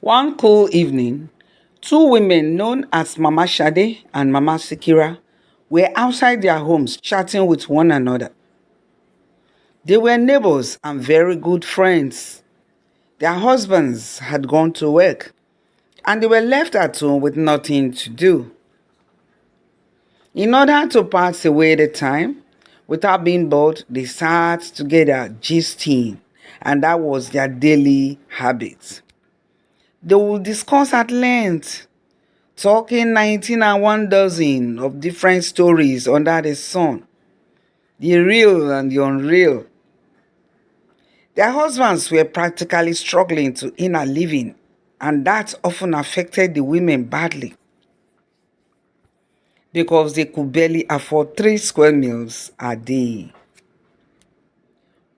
One cool evening, two women known as Mama Shade and Mama Sikira were outside their homes chatting with one another. They were neighbors and very good friends. Their husbands had gone to work and they were left at home with nothing to do. In order to pass away the time without being bored, they sat together gisting, and that was their daily habit. They would discuss at length, talking 19 and one dozen of different stories under the sun, the real and the unreal. Their husbands were practically struggling to earn a living, and that often affected the women badly because they could barely afford 3 square meals a day.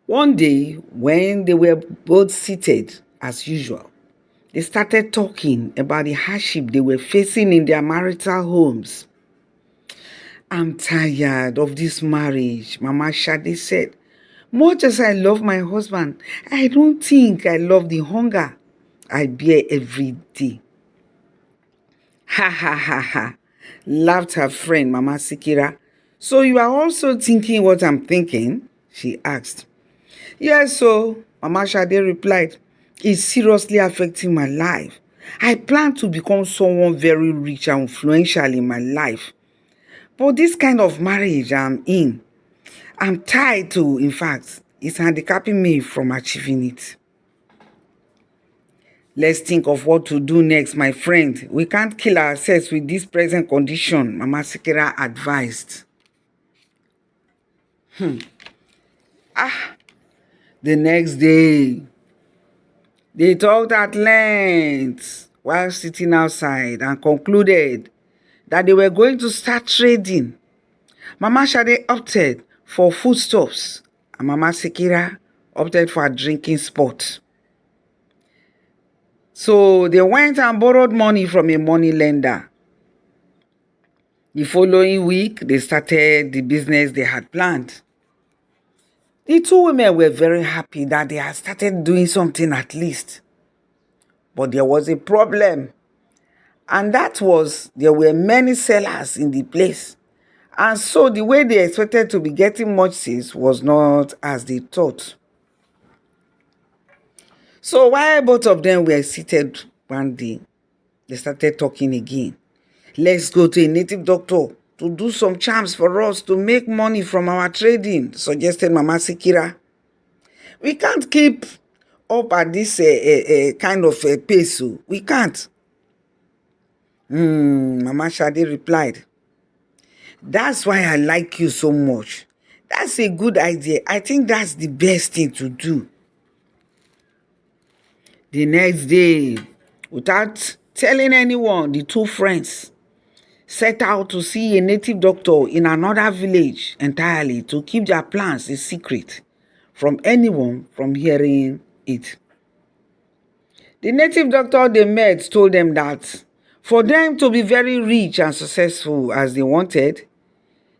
One day, when they were both seated as usual, they started talking about the hardship they were facing in their marital homes. "I'm tired of this marriage," Mama Shade said. "Much as I love my husband, I don't think I love the hunger I bear every day." "Ha ha ha ha," laughed her friend Mama Sikira. "So you are also thinking what I'm thinking?" she asked. "Yes, so," Mama Shade replied. "It's seriously affecting my life. I plan to become someone very rich and influential in my life. But this kind of marriage I'm tied to, in fact, it's handicapping me from achieving it." "Let's think of what to do next, my friend. We can't kill ourselves with this present condition," Mama Sikira advised. The next day, they talked at length while sitting outside and concluded that they were going to start trading. Mama Shade opted for foodstuffs and Mama Sikira opted for a drinking spot. So they went and borrowed money from a money lender. The following week, they started the business they had planned. The two women were very happy that they had started doing something at least. But there was a problem, and that was there were many sellers in the place. And so the way they expected to be getting much sales was not as they thought. So while both of them were seated one day, they started talking again. "Let's go to a native doctor to do some charms for us to make money from our trading," suggested Mama Sikira. "We can't keep up at this kind of pace. So we can't." Mama Shade replied. "That's why I like you so much. That's a good idea. I think that's the best thing to do." The next day, without telling anyone, the two friends set out to see a native doctor in another village entirely to keep their plans a secret from anyone from hearing it. The native doctor they met told them that for them to be very rich and successful as they wanted,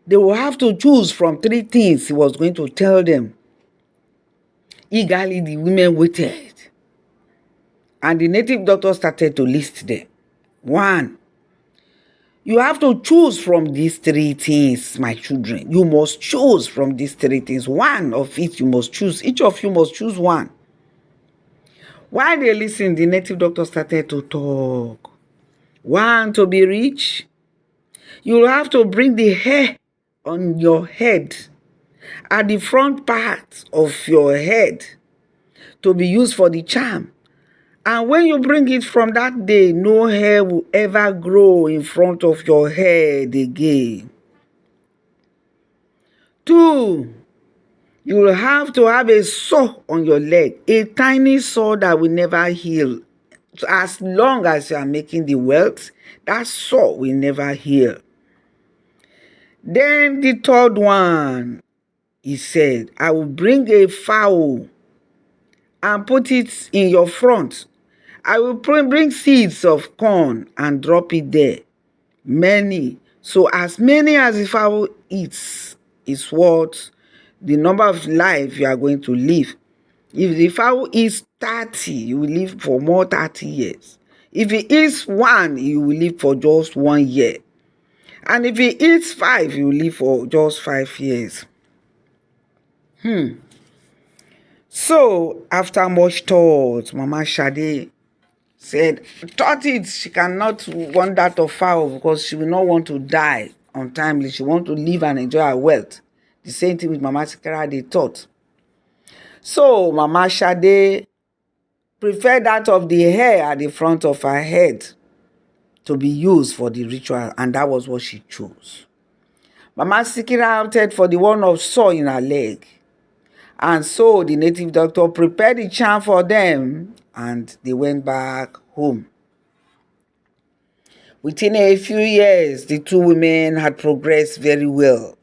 they will have to choose from 3 things he was going to tell them. Eagerly, the women waited, and the native doctor started to list them. 1, you have to choose from these 3 things, my children. You must choose from these 3 things. One of it you must choose. Each of you must choose one. While they listened, the native doctor started to talk. 1, to be rich, you'll have to bring the hair on your head at the front part of your head to be used for the charm. And when you bring it from that day, no hair will ever grow in front of your head again. 2, you will have to have a sore on your leg, a tiny sore that will never heal. So as long as you are making the wealth, that sore will never heal. Then the 3rd one, he said, I will bring a fowl and put it in your front. I will bring seeds of corn and drop it there. Many. So as many as the fowl eats is what the number of life you are going to live. If the fowl eats 30, you will live for more 30 years. If he eats 1, you will live for just 1 year. And if he eats 5, you will live for just 5 years. So, after much thought, Mama Shade thought it, she cannot want that of fowl because she will not want to die untimely. She want to live and enjoy her wealth. The same thing with Mama Sikira, they thought. So, Mama Shade preferred that of the hair at the front of her head to be used for the ritual, and that was what she chose. Mama Sikira opted for the one of saw in her leg. And so the native doctor prepared the charm for them and they went back home. Within a few years, the two women had progressed very well.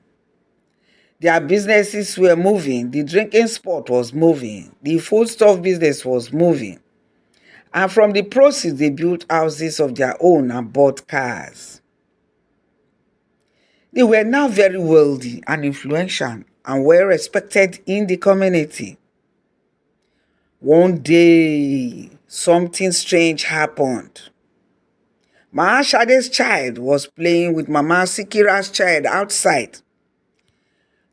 Their businesses were moving, the drinking spot was moving, the foodstuff business was moving. And from the proceeds, they built houses of their own and bought cars. They were now very wealthy and influential and well respected in the community. One day, something strange happened. Mama Shade's child was playing with Mama Sikira's child outside.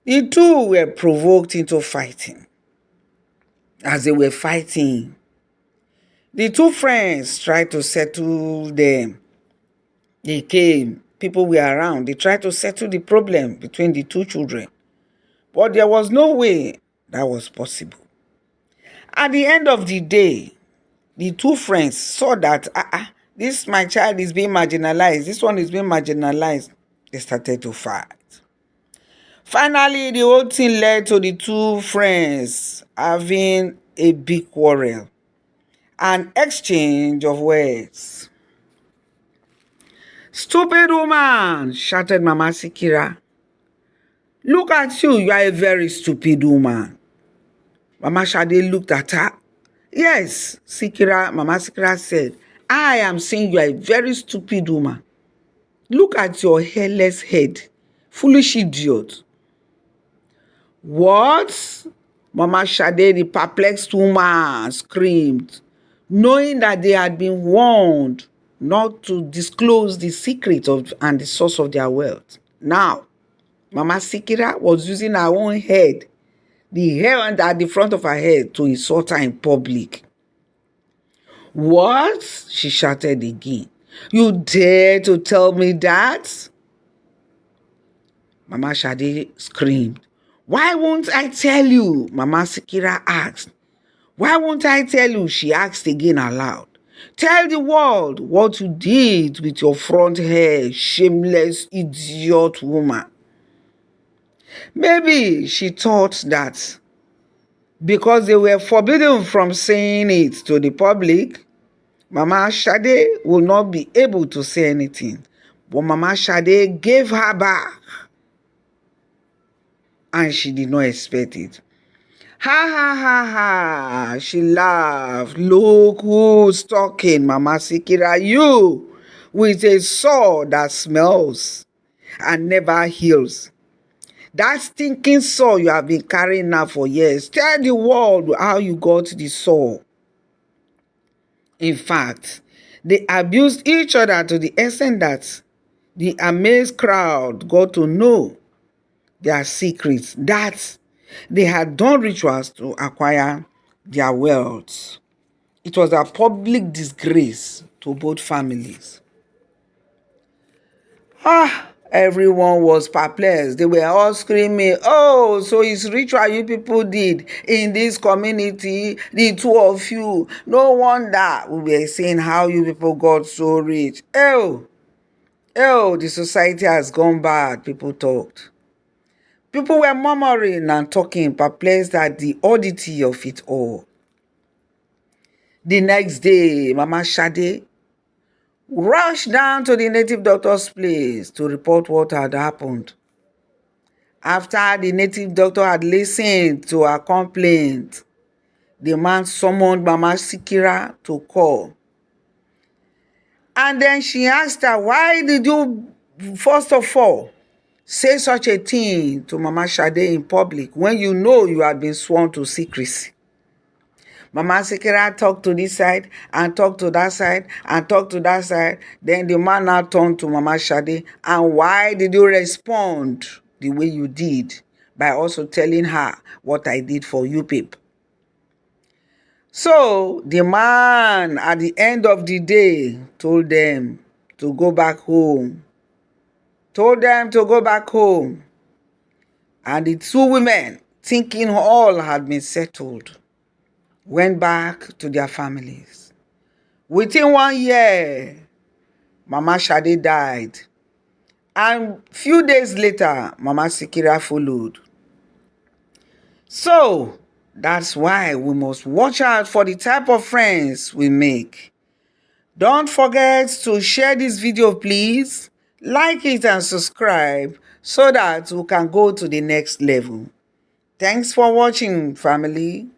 The two were provoked into fighting. As they were fighting, the two friends tried to settle them. They came, people were around, they tried to settle the problem between the two children. But there was no way that was possible. At the end of the day, the two friends saw that this my child is being marginalized, this one is being marginalized. They started to fight. Finally, the whole thing led to the two friends having a big quarrel, an exchange of words. "Stupid woman," shouted Mama Sikira. "Look at you, you are a very stupid woman." Mama Shade looked at her. "Yes," Mama Sikira said, "I am saying you are a very stupid woman. Look at your hairless head, foolish idiot." "What?" Mama Shade, the perplexed woman, screamed, knowing that they had been warned not to disclose the secret of and the source of their wealth. Now, Mama Sikira was using her own head, the hair at the front of her head, to insult her in public. "What?" she shouted again. "You dare to tell me that?" Mama Shade screamed. "Why won't I tell you?" Mama Sikira asked. "Why won't I tell you?" she asked again aloud. "Tell the world what you did with your front hair, shameless idiot woman." Maybe she thought that because they were forbidden from saying it to the public, Mama Shade will not be able to say anything. But Mama Shade gave her back. And she did not expect it. "Ha ha ha ha," she laughed. "Look who's talking, Mama Sikira. You with a saw that smells and never heals. That stinking saw you have been carrying now for years. Tell the world how you got the saw." In fact, they abused each other to the extent that the amazed crowd got to know their secrets, that they had done rituals to acquire their wealth. It was a public disgrace to both families. Everyone was perplexed. They were all screaming, "Oh, so it's ritual you people did in this community, the two of you. No wonder we were saying how you people got so rich. Oh, the society has gone bad," people talked. People were murmuring and talking, perplexed at the oddity of it all. The next day, Mama Shade rushed down to the native doctor's place to report what had happened. After the native doctor had listened to her complaint, the man summoned Mama Sikira to call. And then she asked her, "Why did you, first of all, say such a thing to Mama Shade in public when you know you had been sworn to secrecy?" Mama Sikira talked to this side and talked to that side and talked to that side. Then the man now turned to Mama Shade. And why did you respond the way you did? By also telling her what I did for you people. So the man at the end of the day told them to go back home. Told them to go back home. And the two women, thinking all had been settled, went back to their families. Within 1 year, Mama Shade died. And few days later, Mama Sikira followed. So, that's why we must watch out for the type of friends we make. Don't forget to share this video, please. Like it and subscribe so that we can go to the next level. Thanks for watching, family.